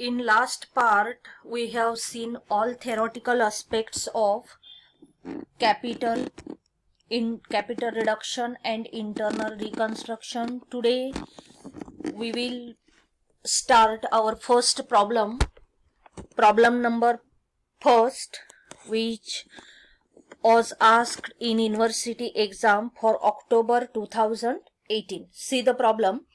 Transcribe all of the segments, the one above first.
In last part, we have seen all theoretical aspects of capital reduction and internal reconstruction. Today, we will start our first problem number first, which was asked in university exam for October 2018. See the problem.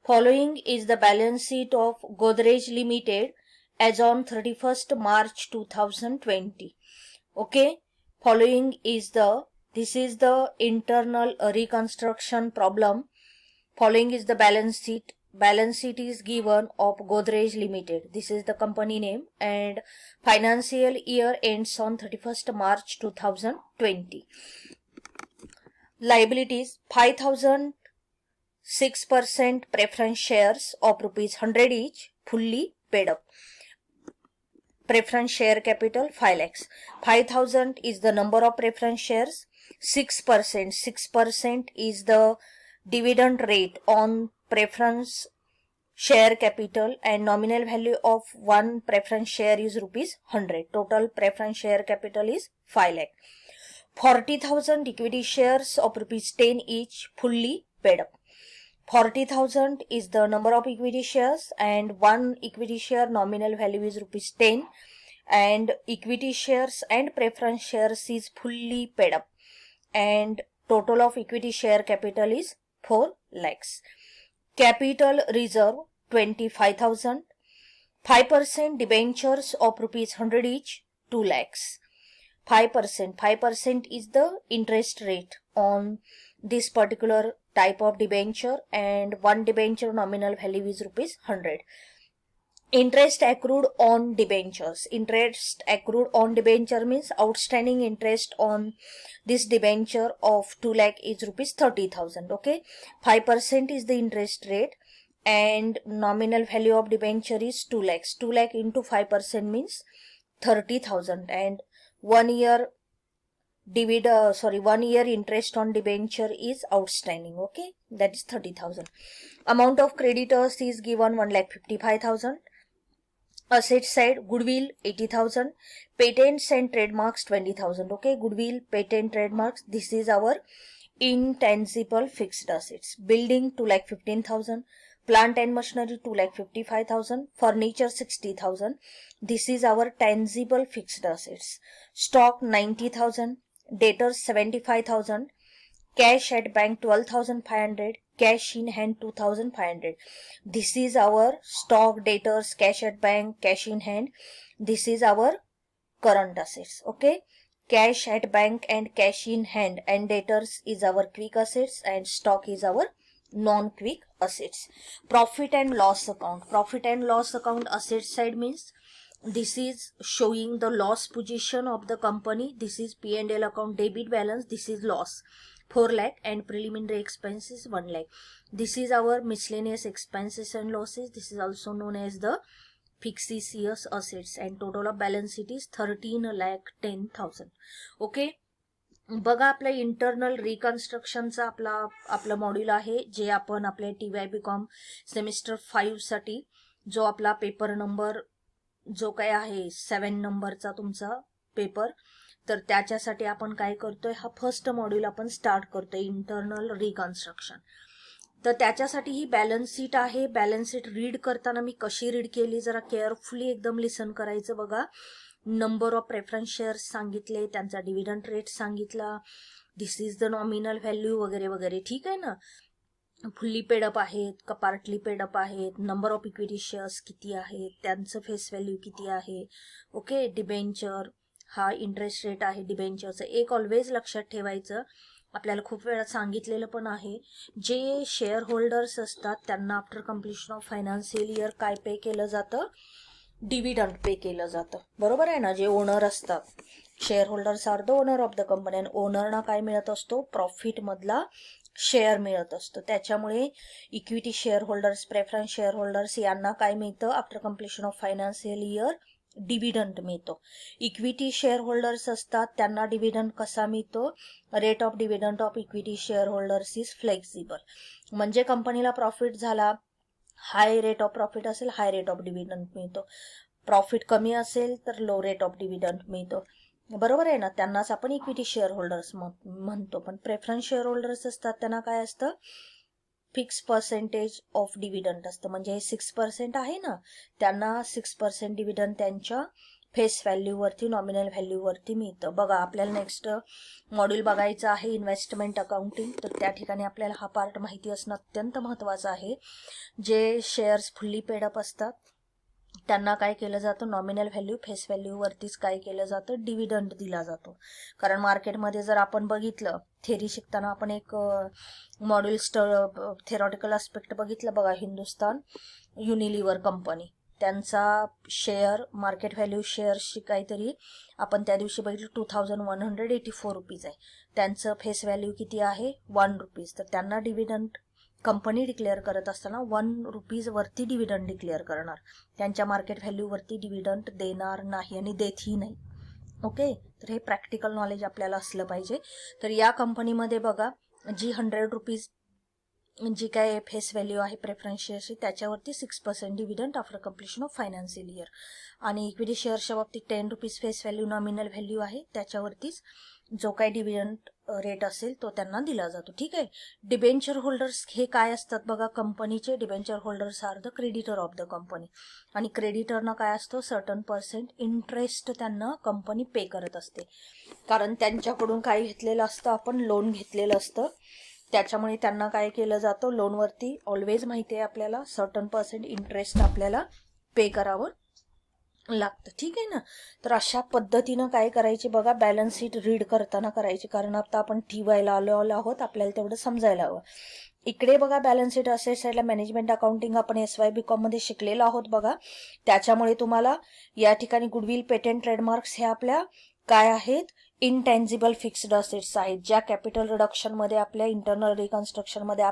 Following is the balance sheet of Godrej Limited as on 31st March 2020. Okay, following is this is the internal reconstruction problem. Following is the balance sheet. Balance sheet is given of Godrej Limited. This is the company name, and financial year ends on 31st March 2020. Liabilities 5,000 6% preference shares of rupees 100 each, fully paid up. Preference share capital 5 lakhs. 5,000 is the number of preference shares. 6% is the dividend rate on preference share capital, and nominal value of one preference share is rupees 100. Total preference share capital is 5 lakh. 40,000 equity shares of rupees 10 each, fully paid up. 40,000 is the number of equity shares, and one equity share nominal value is rupees 10, and equity shares and preference shares is fully paid up, and total of equity share capital is 4 lakhs. Capital reserve 25,000. 5% debentures of rupees 100 each, 2 lakhs. 5% is the interest rate on this particular type of debenture, and one debenture nominal value is rupees 100. Interest accrued on debentures. Interest accrued on debenture means outstanding interest on this debenture of 2 lakh is rupees 30,000. Okay, 5% is the interest rate, and nominal value of debenture is 2 lakhs. 2 lakh into 5% means 30,000, and 1 year 1 year interest on debenture is outstanding. Okay, that is 30,000. Amount of creditors is given 1,55,000. Asset side, goodwill 80,000. Patents and trademarks 20,000. Okay, goodwill, patent, trademarks, this is our intangible fixed assets. Building 2,15,000. Plant and machinery 2,55,000. Furniture 60,000. This is our tangible fixed assets. Stock 90,000. Debtors 75,000. Cash at bank 12,500. Cash in hand 2,500. This is our stock, debtors, cash at bank, cash in hand. This is our current assets. Okay, cash at bank and cash in hand and debtors is our quick assets, and stock is our non-quick assets. Profit and loss account. Profit and loss account asset side means this is showing the loss position of the company. This is P&L account debit balance. This is loss 4 lakh, and preliminary expenses 1 lakh. This is our miscellaneous expenses and losses. This is also known as the fictitious assets, and total of balance sheet is 13,10,000. Okay, बघा आपल्या internal रिकन्स्ट्रक्शनचा आपला module आहे, जे आपण आपल्या TYBCom semester 5 साठी जो आपला पेपर नंबर जो काय आहे 7 नंबरचा तुमचा पेपर, तर त्याच्यासाठी आपण काय करतोय, हा फर्स्ट मॉड्यूल आपण स्टार्ट करतोय इंटरनल रिकन्स्ट्रक्शन. तर त्याच्यासाठी ही बॅलन्स शीट आहे. बॅलन्स शीट रीड करताना मी कशी रीड केली जरा केअरफुली एकदम लिसन करायचं. बघा, नंबर ऑफ प्रेफरन्स शेअर्स सांगितले, त्यांचा डिव्हिडंड रेट सांगितला, दिस इज द नॉमिनल व्हॅल्यू वगैरे वगैरे. ठीक आहे ना, फुल्ली पेडअप आहेत का पार्टली पेडअप आहेत, नंबर ऑफ इक्विटी शेअर्स किती आहेत, त्यांचं फेस व्हॅल्यू किती आहे. ओके, डिबेंचर हा इंटरेस्ट रेट आहे डिबेंचरचं. एक ऑलवेज लक्षात ठेवायचं, आपल्याला खूप वेळा सांगितलेलं पण आहे, जे शेअर होल्डर्स असतात त्यांना after completion of financial year काय पे केलं जातं, डिव्हिडंड पे केलं जातं. बरोबर आहे ना. जे ओनर असतात, share holders are the owner of the company, आणि ओनरना काय मिळत असतो, प्रॉफिट मधला शेअर मिळत असतो. त्याच्यामुळे equity share holders, preference share holders यांना काय मिळतं, after completion of financial year dividend मिळतो. इक्विटी शेअर होल्डर्स असतात त्यांना डिव्हिडंड कसा मिळतो, rate of dividend of equity share holders is flexible. म्हणजे कंपनीला प्रॉफिट झाला, हाय रेट ऑफ प्रॉफिट असेल हाय रेट ऑफ डिव्हिडंड मिळतो, प्रॉफिट कमी असेल तर लो रेट ऑफ डिव्हिडंड मिळतो. बरोबर आहे ना, त्यांनाच आपण इक्विटी शेअर होल्डर्स म्हणतो. पण प्रेफरन्स शेअर होल्डर्स असतात त्यांना काय असतं, फिक्स पर्सेंटेज ऑफ डिव्हिडंड असतं. म्हणजे हे 6% आहे ना, त्यांना 6% डिव्हिडंड त्यांच्या फेस व्हॅल्यूवरती, नॉमिनल व्हॅल्यूवरती मिळतं. बघा आपल्याला नेक्स्ट मॉड्यूल बघायचं आहे इन्व्हेस्टमेंट अकाउंटिंग, तर त्या ठिकाणी आपल्याला हा पार्ट माहिती असणं अत्यंत महत्त्वाचं आहे. जे शेअर्स फुल्ली पेडअप असतात त्यांना काय केलं जातं, नॉमिनल व्हॅल्यू फेस व्हॅल्यूवरतीच काय केलं जातं, डिव्हिडंड दिला जातो. कारण मार्केटमध्ये जर आपण बघितलं, थेरी शिकताना आपण एक मॉड्यूल थेरॉटिकल आस्पेक्ट बघितलं बघा, हिंदुस्तान युनिलिव्हर कंपनी, त्यांचा शेअर मार्केट व्हॅल्यू शेअर्सची काहीतरी आपण त्या दिवशी बघितलं 2184 रुपीज आहे. त्यांचं फेस व्हॅल्यू किती आहे, 1 रुपीज. तर त्यांना डिव्हिडंड कंपनी डिक्लेअर करत असताना 1 रुपीज वरती डिव्हिडंड डिक्लेअर करणार, त्यांच्या मार्केट व्हॅल्यूवरती डिव्हिडंड देणार नाही आणि देतही नाही. ओके, तर हे प्रॅक्टिकल नॉलेज आपल्याला असलं पाहिजे. तर या कंपनीमध्ये बघा, जी 100 रुपीज जी काय फेस व्हॅल्यू आहे प्रेफरन्स शेअरची, त्याच्यावरती 6% dividend after completion of financial year. आणि इक्विटी शेअर्सच्या बाबतीत 10 rupees face value nominal value आहे, त्याच्यावरतीच जो काही डिव्हिडंड रेट असेल तो त्यांना दिला जातो. ठीक आहे. डिबेंचर होल्डर्स हे काय असतात बघा, कंपनीचे debenture holders are the creditor of the company. आणि क्रेडिटरना काय असतं, सर्टन पर्सेंट इंटरेस्ट त्यांना कंपनी पे करत असते. कारण त्यांच्याकडून काय घेतलेलं असतं, आपण लोन घेतलेलं असतं, त्याच्यामुळे त्यांना काय केलं जातं, लोनवरती ऑलवेज माहिती आहे आपल्याला सर्टन पर्सेंट इंटरेस्ट आपल्याला पे करावं लागतं. ठीक आहे ना. तर अशा पद्धतीनं काय करायचे बघा, बॅलन्स शीट रीड करताना करायची. कारण आता आपण TYला आलो आहोत, आपल्याला तेवढं समजायला हवं. इकडे बघा बॅलन्स शीट असेट साईडला मॅनेजमेंट अकाउंटिंग आपण SYBCom मध्ये शिकलेलो आहोत बघा. त्याच्यामुळे तुम्हाला या ठिकाणी गुडविल, पेटंट, ट्रेडमार्क्स हे आपल्या काय आहेत, इनटँजिबल फिक्स्ड असेट्स आहेत, ज्या कॅपिटल रिडक्शन मध्ये आपल्या इंटरनल रिकन्स्ट्रक्शन मध्ये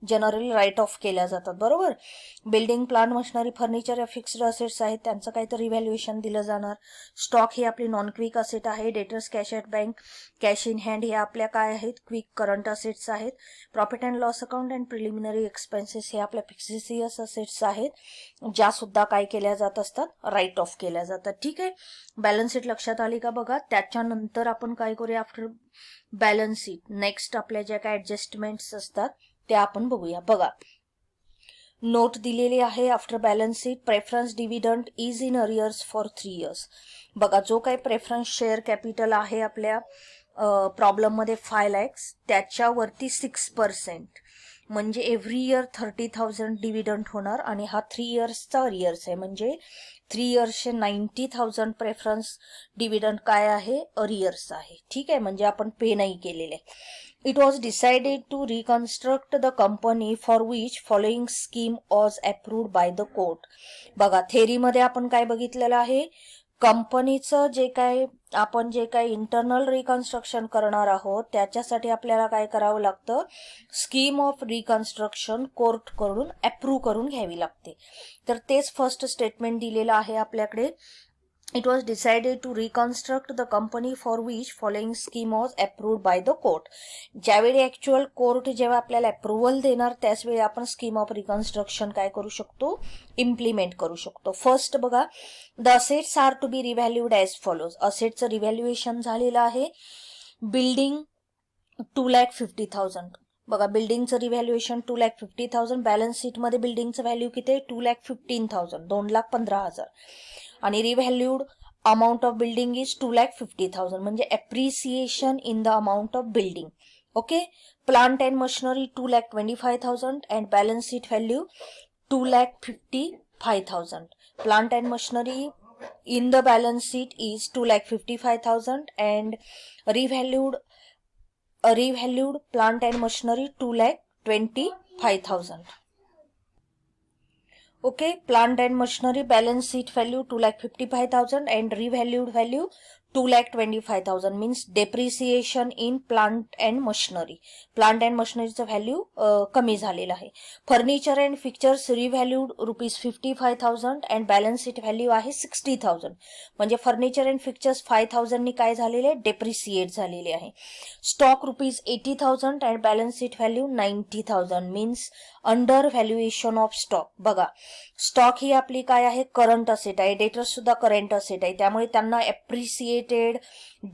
जनरली राईट ऑफ केल्या जातात. बरोबर. बिल्डिंग, प्लांट, मशिनरी, फर्निचर या फिक्स्ड असेट्स आहेत, त्यांचं काहीतरी रिव्हॅल्युएशन दिलं जाणार. स्टॉक ही आपली नॉन क्विक असेट आहे. Debtors, cash at bank, cash in hand हे आपल्या काय आहेत, क्विक करंट असेट्स आहेत. Profit and loss account and preliminary expenses हे आपल्या फिक्सिशियस असेट्स आहेत, ज्या सुद्धा काय केल्या जात असतात, राईट ऑफ केल्या जातात. ठीक आहे. बॅलन्स शीट लक्षात आली का बघा. त्याच्यानंतर आपण काय करूया, आफ्टर बॅलन्स शीट नेक्स्ट आपल्या ज्या काय ऍडजस्टमेंट्स असतात त्या आपण बघूया. बघा नोट दिलेली आहे after balance sheet, preference dividend is in arrears for 3 years. बघा जो काही प्रेफरन्स शेअर कॅपिटल आहे आपल्या प्रॉब्लेम मध्ये 5 lakhs, त्याच्यावरती 6% म्हणजे एव्हरी इयर 30,000 डिव्हिडंड होणार. आणि हा 3 yearsचा अरियर्स आहे, म्हणजे 3 yearsचे 90,000 प्रेफरन्स डिव्हिडंड काय आहे, अरियर्स आहे. ठीक आहे, म्हणजे आपण पे नाही केलेले. It was decided to reconstruct the company for which following scheme was approved by the court. बघा थेरीमध्ये आपण काय बघितलेलं आहे, कंपनीचं जे काही इंटरनल रिकन्स्ट्रक्शन करणार आहोत त्याच्यासाठी आपल्याला काय करावं लागतं, स्कीम ऑफ रिकन्स्ट्रक्शन कोर्टकडून अप्रूव्ह करून घ्यावी लागते. तर तेच फर्स्ट स्टेटमेंट दिलेलं आहे आपल्याकडे. It was decided to reconstruct the company for which following scheme was approved by the court. ज्यावेळी ऍक्च्युअल कोर्ट जेव्हा आपल्याला अप्रुव्हल देणार त्याचवेळी आपण स्कीम ऑफ रिकन्स्ट्रक्शन काय करू शकतो, इम्प्लिमेंट करू शकतो. फर्स्ट बघा, the assets are to be revalued as follows. असेटचं रिव्हॅल्युएशन झालेलं आहे. बिल्डिंग 2,50,000. बघा बिल्डिंगचं रिव्हॅल्युएशन 2,50,000. बॅलन्स शीटमध्ये बिल्डिंगचं व्हॅल्यू किती आहे, 2,15,000, 2,15,000. आणि रिव्हॅल्यूड अमाऊंट ऑफ बिल्डिंग इज 2,50,000, म्हणजे appreciation in the amount of building. Okay. Plant and machinery 2,25,000 and balance sheet value 2,55,000. Plant and machinery in the balance sheet is 2,55,000 and revalued plant and machinery 2,25,000. Okay, plant and machinery balance sheet value 2,55,000 and revalued value 2,25,000 means depreciation in plant and machinery. Plant and machineryचं value कमी झालेलं आहे. Furniture and fixtures revalued ₹55,000 and balance sheet value आहे 60,000. म्हणजे furniture and fixtures 5,000 नी काय झालेले, depreciate झालेले आहे. Stock ₹80,000 and balance sheet value 90,000 means under valuation of stock. बघा स्टॉक ही आपली काय आहे, करंट असेट आहे, डेटर्स सुद्धा करंट असेट आहे, त्यामुळे त्यांना एप्रिसिएटेड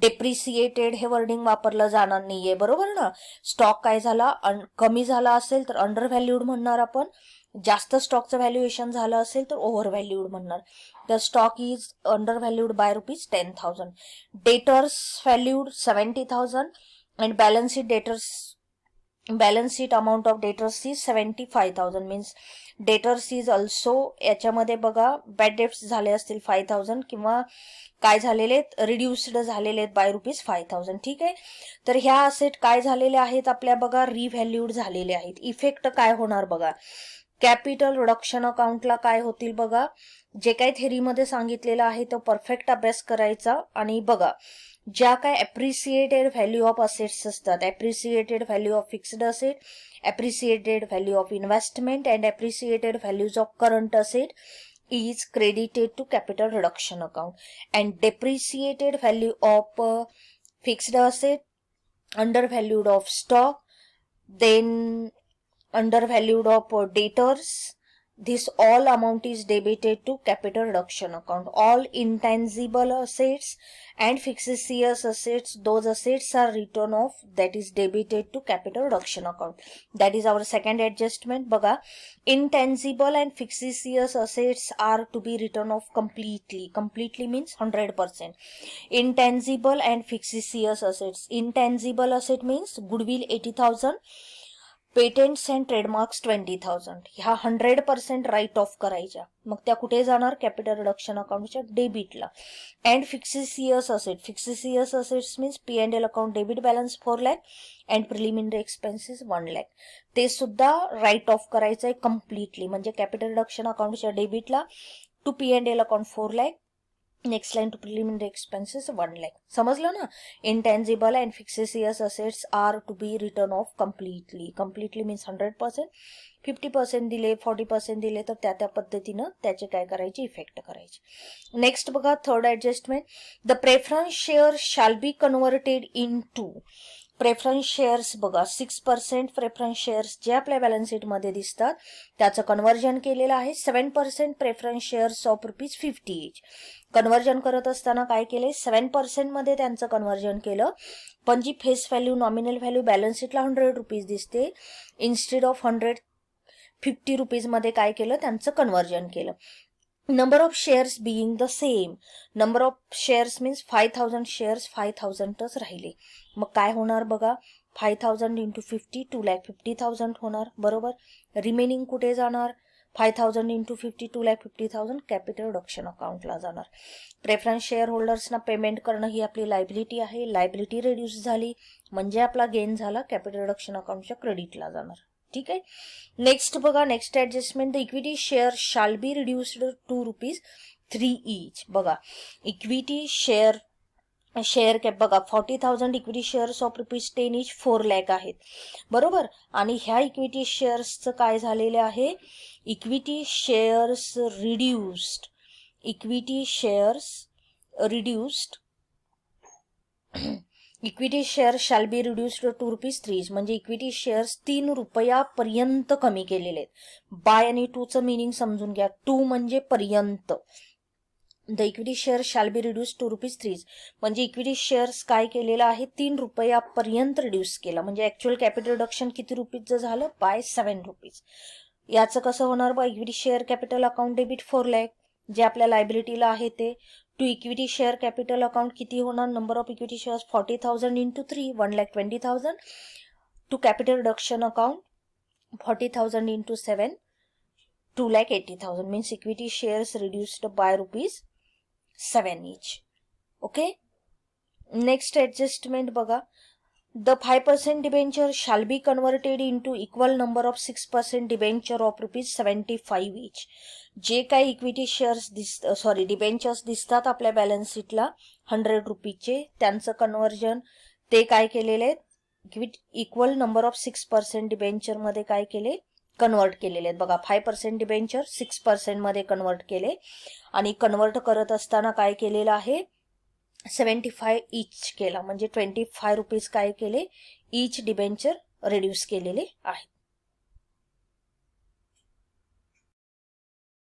डेप्रिसिएटेड हे वर्डिंग वापरलं जाणार नाहीये, बरोबर ना. स्टॉक काय झाला, कमी झाला असेल तर अंडर व्हॅल्यूड म्हणणार आपण, जास्त स्टॉकचं व्हॅल्युएशन झालं असेल तर ओव्हर व्हॅल्यूड म्हणणार. The stock is under valued by ₹10,000. Debtors valued 70,000 and balance sheet amount of debtors is 75,000. means debtors is also याच्यामध्ये बघा बॅड डेट्स झाले असतील 5,000 किंवा काय झालेले रिड्युस्ड झालेले आहेत बाय ₹5,000. ठीक आहे. तर ह्या असेट काय झालेले आहेत आपल्या बघा रिव्हॅल्यूड झालेले आहेत. इफेक्ट काय होणार बघा, कॅपिटल रिडक्शन अकाउंटला काय होतील बघा, जे काही थेरीमध्ये सांगितलेलं आहे तो परफेक्ट अभ्यास करायचा. आणि बघा ज्या काय एप्रिसिएटेड व्हॅल्यू ऑफ असेट्स असतात, appreciated value of fixed asset, appreciated value of investment and appreciated values of current asset is credited to capital reduction account, and depreciated value of fixed asset, undervalued of stock, then undervalued of debtors, this all amount is debited to capital reduction account. All intangible assets and fictitious assets, those assets are written off, that is debited to capital reduction account. That is our second adjustment. बघा intangible and fictitious assets are to be written off completely means 100%. Intangible and fictitious assets, intangible asset means goodwill 80,000, patents and trademarks 20,000. ह्या 100% right of करायच्या. मग त्या कुठे जाणार, capital reduction अकाउंटच्या डेबिटला. And fictitious assets means P&L account debit balance 4 lakh and preliminary expenses 1 lakh. ते सुद्धा राईट ऑफ करायचं आहे कम्प्लिटली. म्हणजे कॅपिटल रिडक्शन अकाउंटच्या डेबिटला to P&L account 4 lakh, next line to preliminary expenses 1 lakh. समजलं ना. Intangible and fictitious assets are to be written off completely means 100%. 50% दिले, 40% दिले तर त्या पद्धतीनं त्याचे काय करायचे, इफेक्ट करायचे. नेक्स्ट बघा third adjustment, the preference share shall be converted into. Preference shares बघा 6% प्रेफरन्स शेअर्स जे आपल्या बॅलन्स शीटमध्ये दिसतात त्याचं कन्व्हर्जन केलेलं आहे 7% preference shares of ₹50 each. Conversion करत असताना काय केले, 7% मध्ये त्यांचं कन्व्हर्जन केलं, पण जी face value nominal value balance शीटला ₹100 दिसते, इन्स्टेड ऑफ ₹150 मध्ये काय केलं, त्यांचं कन्व्हर्जन केलं. Number of shares being the same, number of shares means 5,000 shares 5,000च राहिले. मग काय होणार बघा, 5,000 इंटू 50 2,50,000 होणार, बरोबर. रिमेनिंग कुठे जाणार, 5,000 इंटू 50 2,50,000 कॅपिटल रिडक्शन अकाउंटला जाणार. प्रेफरन्स शेअर होल्डर्सना पेमेंट करणं ही आपली लायबिलिटी आहे, लायबिलिटी रिड्यूस झाली म्हणजे आपला गेन झाला, कॅपिटल रिडक्शन अकाउंटच्या क्रेडिटला जाणार. ठीक आहे. नेक्स्ट बघा next adjustment, the equity share shall be reduced to ₹3 each. बघा इक्विटी शेअर कॅप बघा 40,000 equity shares of ₹10 each 4 lakh आहेत, बरोबर. आणि ह्या इक्विटी शेअर्सचं काय झालेले आहे, equity shares reduced equity share shall be reduced to ₹3 म्हणजे इक्विटी शेअर्स ₹3 कमी केलेले आहेत. बाय आणि टूचं मिनिंग समजून घ्या. टू म्हणजे पर्यंत. The equity share shall be reduced to ₹3 म्हणजे इक्विटी शेअर्स काय केलेलं आहे, ₹3 रिड्यूस केला. म्हणजे ऍक्च्युअल कॅपिटल रिडक्शन किती रुपीजचं झालं, बाय ₹7. याचं कसं होणार बा, equity share capital account debit 4 lakh जे आपल्या लायबिलिटीला आहे ते, to equity share capital account किती होणार, number of equity shares 40,000 into 3 1,20,000, to capital reduction account 40,000 into 7 2,80,000 means equity shares reduced by ₹7 each. Okay. Next adjustment बघा, the 5% debenture shall be converted into equal number of 6% debenture of ₹75 each. जे काही equity shares debentures दिसतात आपल्या balance शीटला ₹100चे, त्यांचं conversion ते काय केलेले आहेत, इक्वल नंबर ऑफ 6% डिबेंचर मध्ये काय केले, कन्वर्ट केलेले आहेत. बघा 5% डिबेंचर 6% मध्ये कन्वर्ट केले आणि कन्वर्ट करत असताना काय केलेलं आहे, 75 each केला म्हणजे ₹25 काय केले, इच डिबेंचर रिड्यूस केलेले आहेत.